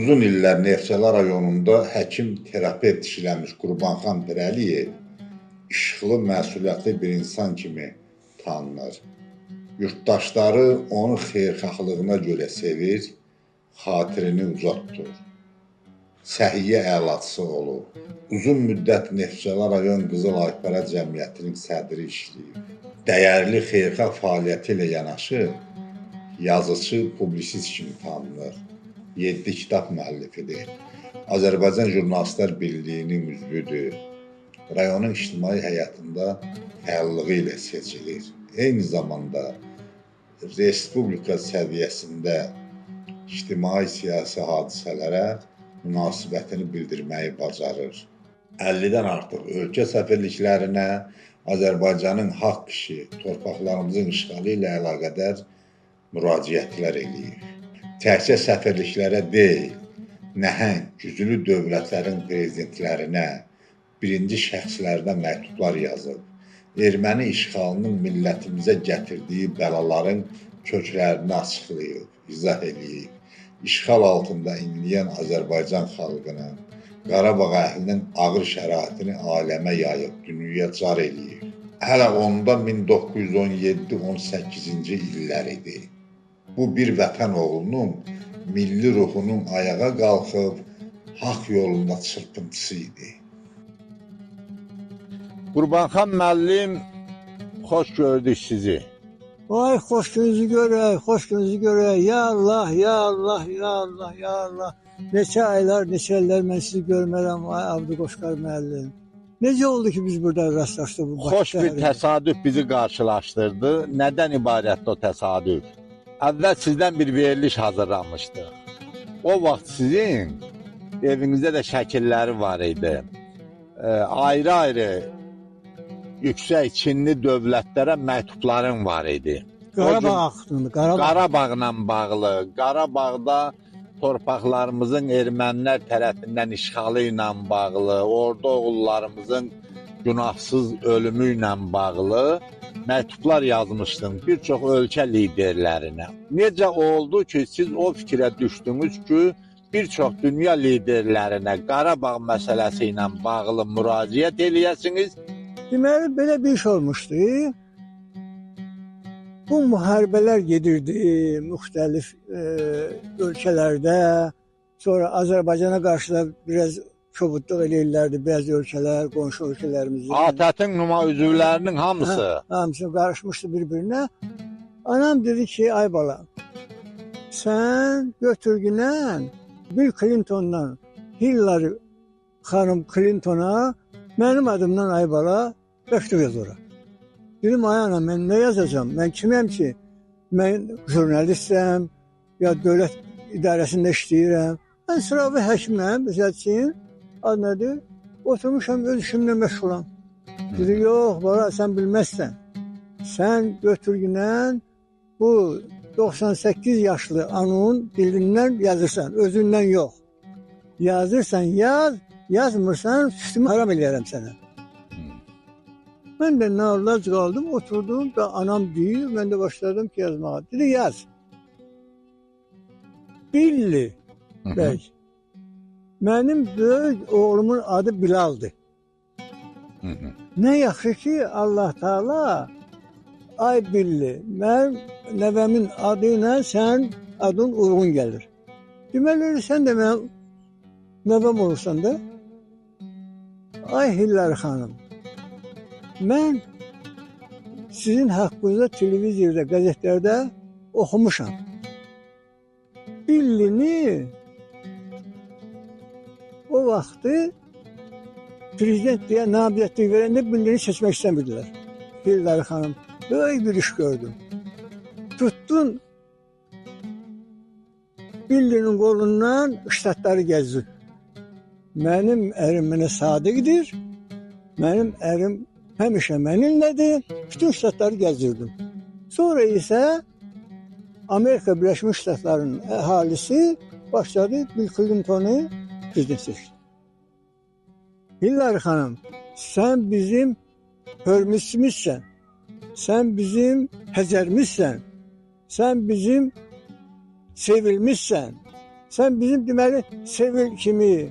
Uzun illər Neftçala rayonunda həkim terapevt işləmiş Qurbanxan Pirəliyev işıqlı, məsuliyyətli bir insan kimi tanınır. Yurttaşları onu xeyirxahlığına görə sevir, xatirini uca tutur. Səhiyyə əlaçısı olub. Uzun müddət Neftçala rayon Qızıl Aypara Cəmiyyətinin sədri işləyib. Dəyərli xeyirxah fəaliyyəti ilə yanaşı yazıcı, publisist kimi tanınır. 7 kitab müəllifidir. Azərbaycan Jurnalistlər Birliyinin üzvüdür. Rayonun ictimai həyatında fəallığı ilə seçilir. Eyni zamanda respublika səviyyəsində ictimai-siyasi hadisələrə münasibətini bildirməyi bacarır. 50-dən artıq ölkə səfirliklərinə Azərbaycanın haqq işi, torpaqlarımızın işğalı ilə əlaqədar müraciətlər eləyir. Təkcə səfirliklərə deyil, nəhəng, güclü dövlətlərin prezidentlərinə, birinci şəxslərinə məktublar yazıb, erməni işğalının millətimizə gətirdiyi bəlaların köklərini açıqlayıb, izah edib, işğal altında inləyən Azərbaycan xalqının, Qarabağ əhlinin ağır şəraitini aləmə yayıb, dünyaya car eləyib. Hələ onda 1917-18-ci illər idi. Bu bir vətən oğlunun milli ruhunun ayağa qalxıb haqq yolunda çırpıntısı idi. Qurbanxan müəllim, xoş gördük sizi. Vay, xoş gününüzü görək, xoş gününüzü görək. Ya Allah, ya Allah, ya Allah, ya Allah. Neçə aylar, neçə illər mən sizi görmərəm, vay Abdüqoşqar müəllim. Necə oldu ki biz burada rastlaşdıq bu başda? Xoş bir təsadüf bizi qarşılaşdırdı. Nədən ibarətdir o təsadüf? Əvvəl sizdən bir veriliş hazırlanmışdı. O vaxt sizin evinizdə də şəkilləri var idi. Ayrı-ayrı yüksək Çinli dövlətlərə məktubların var idi. Qarabağ haqqında, Qarabağla bağlı, Qarabağda torpaqlarımızın ermənilər tərəfindən işğalı ilə bağlı, orada oğullarımızın günahsız ölümü ilə bağlı məktublar yazmışdın bir çox ölkə liderlərinə. Necə oldu ki, siz o fikrə düşdünüz ki, bir çox dünya liderlərinə Qarabağ məsələsi ilə bağlı müraciət eləyəsiniz? Deməli, belə bir iş olmuşdu. Bu müharibələr gedirdi müxtəlif ölkələrdə. Sonra Azərbaycana qarşı da biraz kobudluq eləyirlərdi bəzi ölkələr, qonşu ölkələrimizin. ATƏT-in üzvlərinin hamısı. Hamısı qarışmışdı bir-birinə. Anam dedi ki, ay bala, sən götürgünən Bill Clinton'dan Hillary xanım Clinton'a mənim adımdan ay bala məktub yaz ora. Dedim, ay anam, mən nə yazacağım? Mən kiməm ki? Mən jurnalistəm, ya dövlət idarəsində işləyirəm. Mən sıravi həkiməm, bizəcəyim. Ad nədir? Oturmuşam, öz işimlə məşğulam. Dedi, yox, bala, sən bilməzsən. Sən götürgünən bu 98 yaşlı anun dilindən yazırsan, özündən yox. Yazırsan, yaz, yazmırsan, sütümü haram eləyərəm sənə. Mən də nağlac qaldım, oturdum da anam deyir, mən də başladım ki yazmağa. Dedi, yaz. Billi bəy. Mənim böyük oğlumun adı Bilal'dır. Nə yaxşı ki Allah Teala ay Billi, mən nəvəmin adı ilə sən adın uyğun gəlir. Deməli, sən də mənim nəvəm olursan da. Ay Hillary xanım, mən sizin haqqınızda televizorda, qəzetlərdə oxumuşam. Billini o vaxtı prezident deyə nabiyyətlik verəndə Billini seçmək istəmirdilər. Hillary xanım, böyük bir iş gördüm. Tuttun Billinin qolundan ştatları gəzdi. Mənim ərim mənə sadiqdir. Mənim ərim həmişə mənimlədir, bütün ştatları gəzirdim. Sonra isə Amerika Birləşmiş Ştatlarının əhalisi başladı Bill Clintonu prezident seçdi. Hillary xanım, sən bizim hörmüsümüzsən, sən bizim Həzərimizsən, sən bizim sevilmişsən, sən bizim deməli Sevil kimi,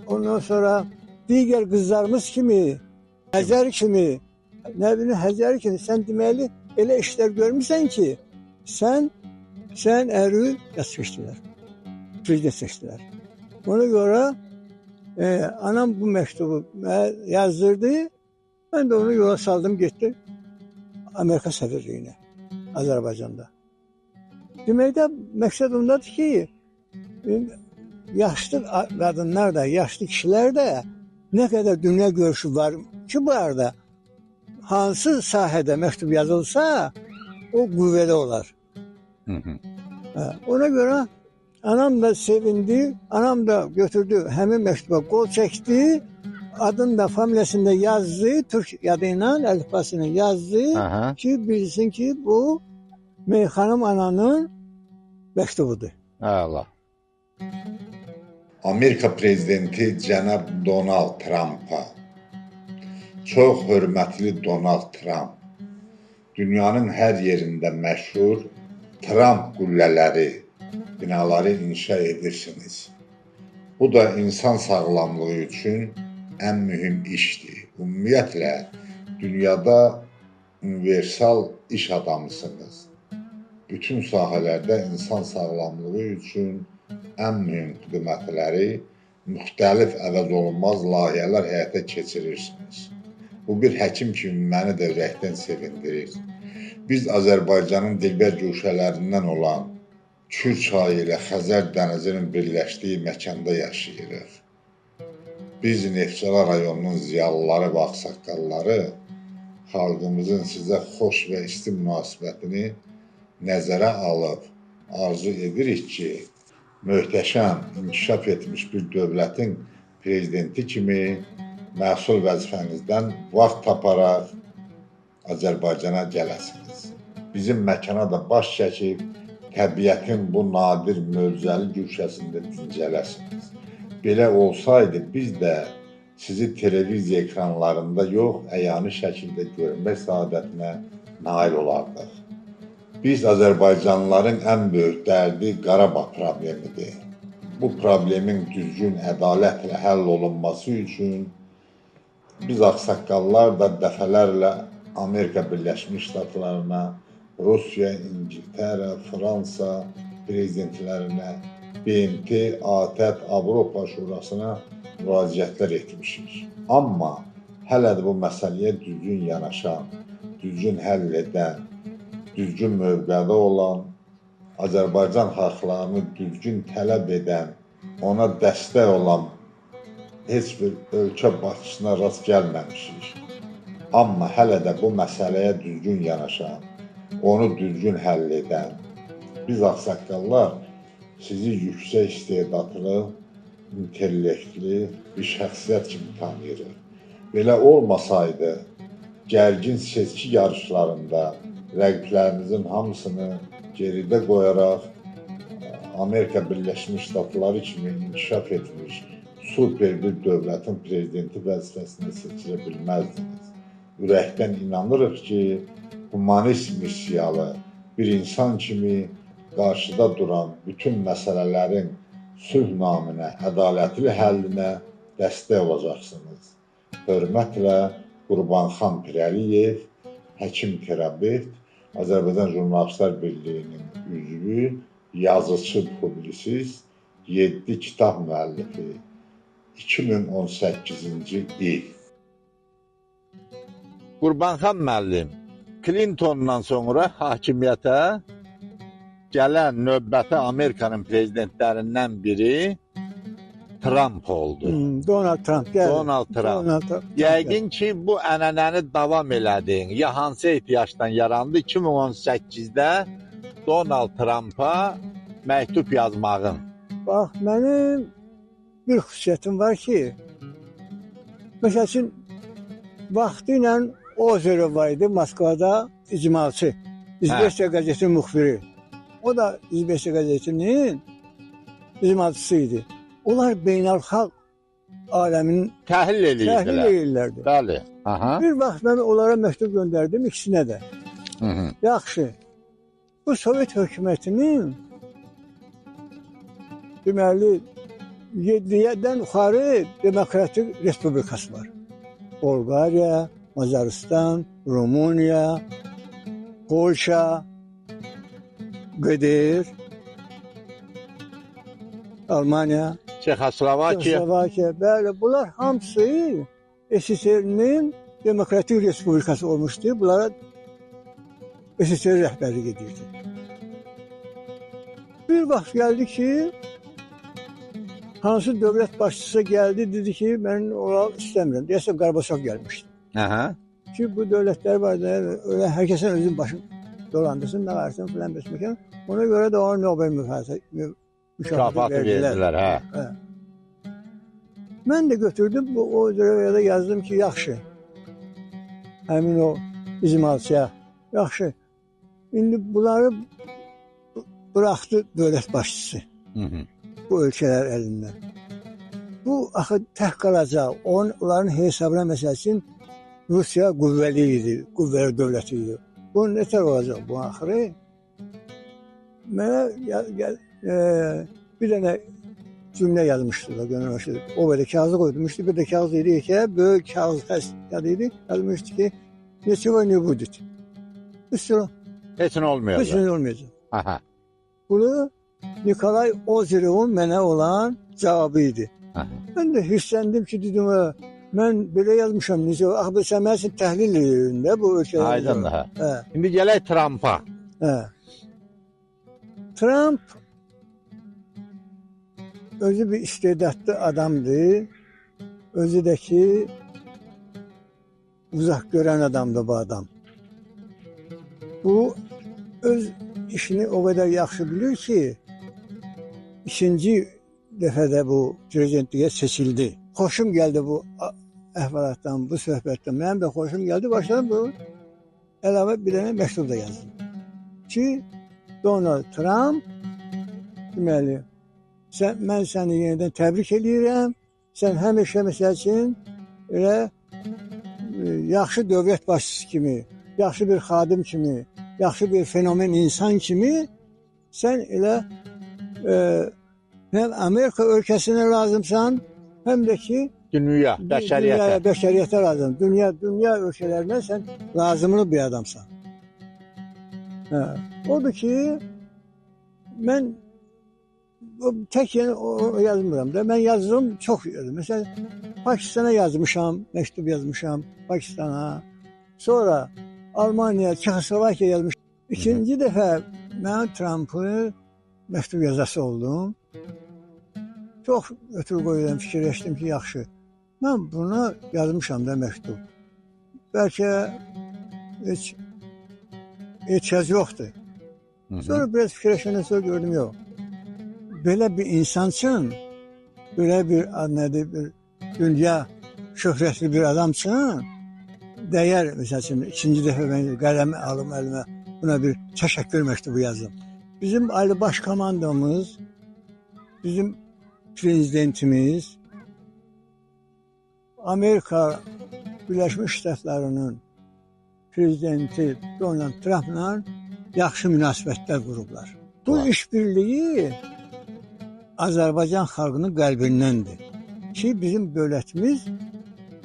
ondan sonra digər qızlarımız kimi, Həzər kimi, nə bilim Həzər kimi, sən deməli elə işlər görmüsən ki, sən əri seçdilər, prezident seçdilər. Ona görə anam bu məktubu yazdırdı, mən də onu yola saldım, getdim Amerika səfirliyinə, Azərbaycanda. Deməkdə məqsəd ondadır ki, yaşlı qadınlar da, yaşlı kişilər də nə qədər dünya görüşü var ki, bu arada hansı sahədə məktub yazılsa, o qüvvədə olar. Ona görə anam da sevindi, anam da götürdü, həmin məktuba qol çəkdi, adını da, familiyasını da yazdı, Türk adı ilə, əlifbasını yazdı ki, bilsin ki, bu Meyxanım ananın məktubudur. Allah. Amerika prezidenti cənab Donald Trump'a, çox hörmətli Donald Trump, dünyanın hər yerində məşhur Trump qüllələri, binaları inşa edirsiniz. Bu da insan sağlamlığı üçün ən mühüm işdir. Ümumiyyətlə, dünyada universal iş adamısınız. Bütün sahələrdə insan sağlamlığı üçün ən mühüm xidmətləri, müxtəlif əvəzolunmaz layihələr həyata keçirirsiniz. Bu bir həkim kimi məni də ürəkdən sevindirir. Biz Azərbaycanın dilbər güşələrindən olan Kür çayı ilə Xəzər dənizinin birləşdiyi məkanda yaşayırıq. Biz Neftçala rayonunun ziyalıları və ağsaqqalları xalqımızın sizə xoş və isti münasibətini nəzərə alıb arzu edirik ki, möhtəşəm, inkişaf etmiş bir dövlətin prezidenti kimi məsul vəzifənizdən vaxt taparaq Azərbaycana gələsiniz. Bizim məkana da baş çəkib təbiətin bu nadir möcüzəli güşəsində dincələsiniz. Belə olsaydı biz də sizi televiziya ekranlarında yox, əyani şəkildə görmək səadətinə nail olardıq. Biz Azərbaycanlıların ən böyük dərdi Qarabağ problemidir. Bu problemin düzgün ədalətlə həll olunması üçün biz ağsaqqallar da dəfələrlə Amerika Birləşmiş Ştatlarına, Rusiya, İngiltərə, Fransa prezidentlərinə, BMT, ATƏT, Avropa Şurasına müraciətlər etmişik. Amma hələ də bu məsələyə düzgün yanaşan, düzgün həll edən, düzgün mövqədə olan, Azərbaycan xalqlarını düzgün tələb edən, ona dəstək olan heç bir ölkə başçısına rast gəlməmişik. Amma hələ də bu məsələyə düzgün yanaşan, onu düzgün həll edən, biz ağsaqqallar sizi yüksək istedadlı, intellektli bir şəxsiyyət kimi tanıyırıq. Belə olmasaydı, gərgin seçki yarışlarında rəqiblərimizin hamısını geridə qoyaraq Amerika Birləşmiş Ştatları kimi inkişaf etmiş super bir dövlətin prezidenti vəzifəsinə seçilə bilməzdiniz. Ürəkdən inanırıq ki, humanist missiyalı bir insan kimi qarşıda duran bütün məsələlərin sülh naminə, ədalətli həllinə dəstək olacaqsınız. Hörmətlə Qurbanxan Pirəliyev, həkim terapevt, Azərbaycan Jurnalistlər Birliyinin üzvü, yazıcı, publisist, 7 kitab müəllifi, 2018-ci il. Qurbanxan müəllim, Clintondan sonra hakimiyyətə gələn növbəti Amerikanın prezidentlərindən biri Trump oldu. Donald Trump gəldi. Donald Trump. Yəqin ki, bu ənənəni davam elədin. Ya hansı ehtiyacdan yarandı? 2018-də Donald Trump'a məktub yazmağın. Bax, mənim bir xüsusiyyətim var ki, məsəl üçün Vaxtı ilə Ozerov var idi Moskvada icmalçı. İzbestya qəzetinin müxbiri. O da İzbestya qəzetinin icmalçısı idi. Onlar beynəlxalq aləminin Təhlil təhlil edirlər. edirlərdi. Bəli. Aha. Bir vaxt mən onlara məktub göndərdim, ikisinə də. Hı -hı. Yaxşı, bu Sovet hökumətinin deməli 7-dən yuxarı demokratik respublikası var. Bolqariya, Macaristan, Rumıniya, Polşa, Qedir, Almaniya, Çexoslovakiya. Çexoslovakiya. Bəli, bunlar hamısı SSR-nin demokratik respublikası olmuşdu. Bunlara SSR rəhbərlik edirdi. Bir vaxt gəldi ki, hansı dövlət başçısı gəldi, dedi ki, mən ola istəmirəm. Deyəsən, Qarbaçov gəlmişdi. Aha. Ki, bu dövlətlər var da, öyle herkesin özün başın dolandırsın, ne varsın filan besmeken. Ona göre de ona Nobel Mükafatı verdilər, hə. Hə. Mən də götürdüm, o da yazdım ki, yaxşı. Həmin o icmalçıya, yaxşı. İndi bunları bıraxdı dövlət başçısı. Hı -hı. Bu ölkələr əlindən. Bu axı tək qalacaq. Onların hesabına məsəl üçün Rusiya qüvvəli idi, qüvvəli dövləti idi. Bu nətər olacaq bu axırı? Mənə bir dənə cümlə yazmışdılar, göndermişdi. O böyle kağıdı koydurmuşdu. Bir de kağıdı idi ki, böyük kağıt kağıdıydı. Yazmışdı ki, neçə ne budut. Üstüne. Heç nə olmayacaq. Heç nə olmayacaq. Aha. Bunu Nikolay Ozerov'un mənə olan cavabı idi. Aha. Ben de hirsləndim ki, dedim, mən belə yazmışam. Necə, axı sən mən üçün təhlil edirəm də bu ölkədə. Aydın da. Hə. İndi gələk Trump'a. Hə. Trump özü bir istedadlı adamdır. Özü də ki uzaq görən adamdır bu adam. Bu öz işini o qədər yaxşı bilir ki, ikinci dəfədə bu prezidentliyə seçildi. Xoşum gəldi bu əhvalatdan, bu söhbətdən. Mənim də xoşum gəldi. Başladım bu əlavə bir dənə məktub da yazdım. Ki Donald Trump deməli, mən səni yenidən təbrik edirəm. Sən həmişə məsəl üçün elə yaxşı dövlət başçısı kimi, yaxşı bir xadim kimi, yaxşı bir fenomen insan kimi sən elə həm Amerika ölkəsinə lazımsan, həm də ki Dünya, bəşəriyyətə. Bəşəriyyətə lazım. Dünya ölkələrinə sən lazımlı bir adamsan. Hə. Odur ki, mən tək yəni o yazmıram da. Mən yazdım, çox yazdım. Məsələn, Pakistana yazmışam, məktub yazmışam Pakistana. Sonra Almaniya, Çexoslovakiya yazmışam. İkinci dəfə mən Trump'ı məktub yazası oldum. Çox ötür qoyuram, fikirləşdim ki, yaxşı. Mən buna yazmışam da məktub. Bəlkə heç etiraz yoxdur. Sonra biraz fikirləşəndən sonra gördüm, yox. Belə bir insan üçün, belə bir nədir, bir dünya şöhrətli bir adam üçün dəyər, məsəl üçün, ikinci dəfə mən qələmi alım əlimə, buna bir təşəkkür məktubu yazdım. Bizim Ali Baş Komandamız, bizim prezidentimiz, Amerika Birləşmiş Ştatlarının prezidenti Donald Trump'la yaxşı münasibətlər qurublar. Bu işbirliyi Azərbaycan xalqının qəlbindəndir ki, bizim dövlətimiz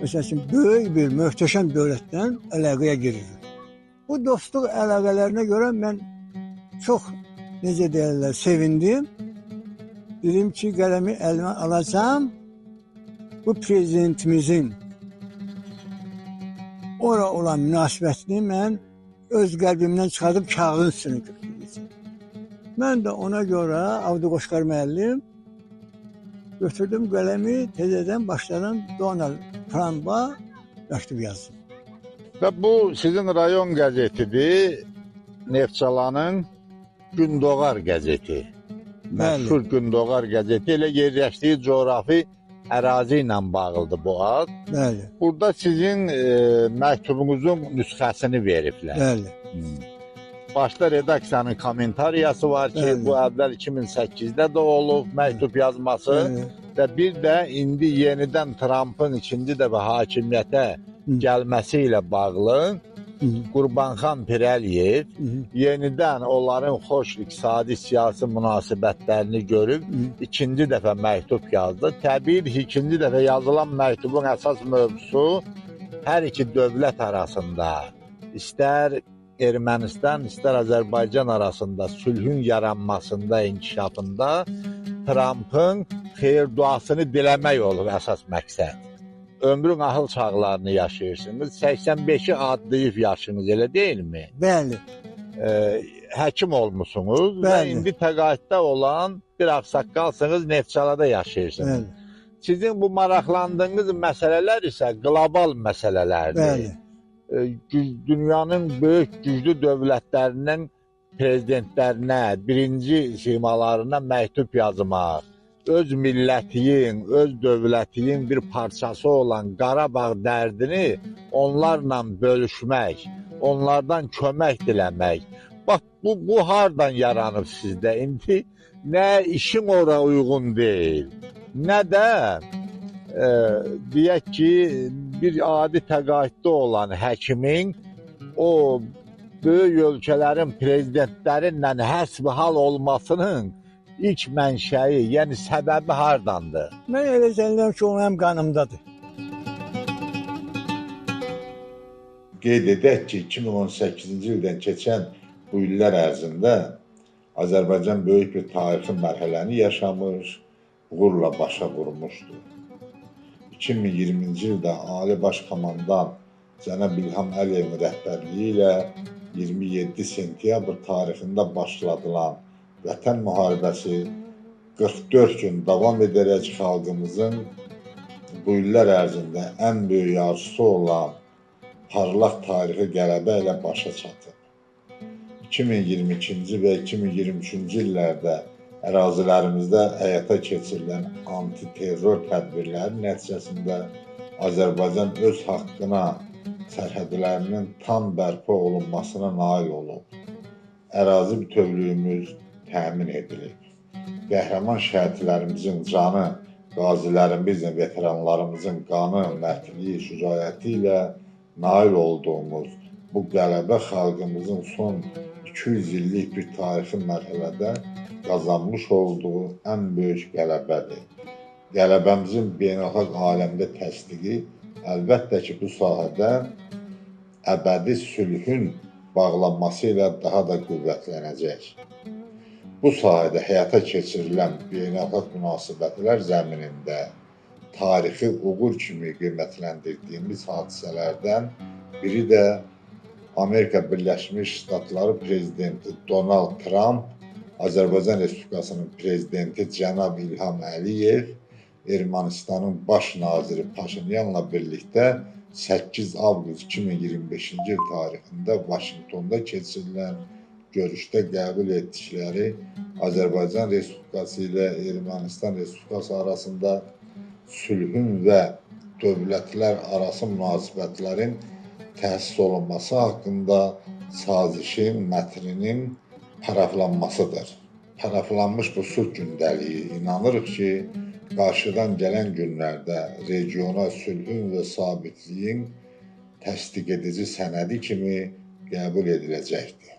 məsəl üçün böyük bir, möhtəşəm dövlətdən əlaqəyə girir. Bu dostluq əlaqələrinə görə mən çox, necə deyirlər, sevindim. Dedim ki, qələmi əlimə alacağım, bu prezidentimizin ora olan münasibətini mən öz qəlbimdən çıxardım, kağıdın üstünü götürdüm. Mən də ona görə Avdi Qoşqar müəllim götürdüm qələmi, təzədən başladım Donald Trump'a məktub yazdım. Və bu sizin rayon qəzetidir, Neftçalanın Gündoğar qəzeti. Məşhur Gündoğar qəzeti elə yerləşdiyi coğrafi ərazi ilə bağlıdır bu ad. Bəli, Burada sizin məktubunuzun nüsxəsini veriblər. bəli. Başda redaksiyanın kommentariyası var ki, Bəli. bu əvvəl 2008-də də olub məktub yazması Bəli. və bir də indi yenidən Trampın ikinci dəfə hakimiyyətə gəlməsi ilə bağlı Qurbanxan Pirəliyev yenidən onların xoş iqtisadi siyasi münasibətlərini görüb ikinci dəfə məktub yazdı. Təbii ki, ikinci dəfə yazılan məktubun əsas mövzusu hər iki dövlət arasında istər Ermənistan, istər Azərbaycan arasında sülhün yaranmasında, inkişafında Trampın xeyir duasını diləmək olur əsas məqsəd. Ömrün ahıl çağlarını yaşayırsınız. 85-i adlayıb yaşınız, elə deyilmi? Bəli, Həkim olmusunuz və Bəli. indi təqaüddə olan bir ağsaqqalsınız, Neftçalada yaşayırsınız. bəli, Sizin bu maraqlandığınız məsələlər isə qlobal məsələlərdir. bəli. Dünyanın böyük güclü dövlətlərinin prezidentlərinə, birinci simalarına məktub yazmaq, öz millətiyin, öz dövlətiyin bir parçası olan Qarabağ dərdini onlarla bölüşmək, onlardan kömək diləmək. Bax, bu hardan yaranıb sizdə? İndi nə işin ora uyğun deyil, nə də deyək ki, bir adi təqaüddə olan həkimin o böyük ölkələrin prezidentlərinlə həsbihal olmasının ilk mənşəyi, yəni səbəbi hardandır? Mən elə zənnəm ki, o mənim qanımdadır. Qeyd edək ki, 2018-ci ildən keçən bu illər ərzində Azərbaycan böyük bir tarixi mərhələni yaşamış, uğurla başa vurmuşdur. 2020-ci ildə Ali Baş Komandan Cənab İlham Əliyevin rəhbərliyi ilə 27 sentyabr tarixində başladılan Vətən müharibəsi 44 gün davam edərək xalqımızın bu illər ərzində ən böyük arzusu olan parlaq tarixi qələbə ilə başa çatıb. 2022-ci və 2023-cü illərdə ərazilərimizdə həyata keçirilən anti-terror tədbirləri nəticəsində Azərbaycan öz haqqına sərhədlərinin tam bərpa olunmasına nail olub. Ərazi bütövlüyümüz təmin edilib. Qəhrəman şəhidlərimizin canı, qazilərimizin, veteranlarımızın qanı, mərdliyi, şücaəti ilə nail olduğumuz bu qələbə xalqımızın son 200 illik bir tarixi mərhələdə qazanmış olduğu ən böyük qələbədir. Qələbəmizin beynəlxalq aləmdə təsdiqi əlbəttə ki, bu sahədə əbədi sülhün bağlanması ilə daha da qüvvətlənəcək. Bu sahədə həyata keçirilən beynəlxalq münasibətlər zəminində tarixi uğur kimi qiymətləndirdiyimiz hadisələrdən biri də Amerika Birləşmiş Ştatları prezidenti Donald Trump, Azərbaycan Respublikasının prezidenti Cənab İlham Əliyev, Ermənistanın baş naziri Paşinyanla birlikdə 8 avqust 2025-ci il tarixində Vaşinqtonda keçirilən görüşdə qəbul etdikləri Azərbaycan Respublikası ilə Ermənistan Respublikası arasında sülhün və dövlətlər arası münasibətlərin təsis olunması haqqında sazişin mətninin paraflanmasıdır. Paraflanmış bu sülh gündəliyi inanırıq ki, qarşıdan gələn günlərdə regiona sülhün və sabitliyin təsdiq edici sənədi kimi qəbul ediləcəkdir.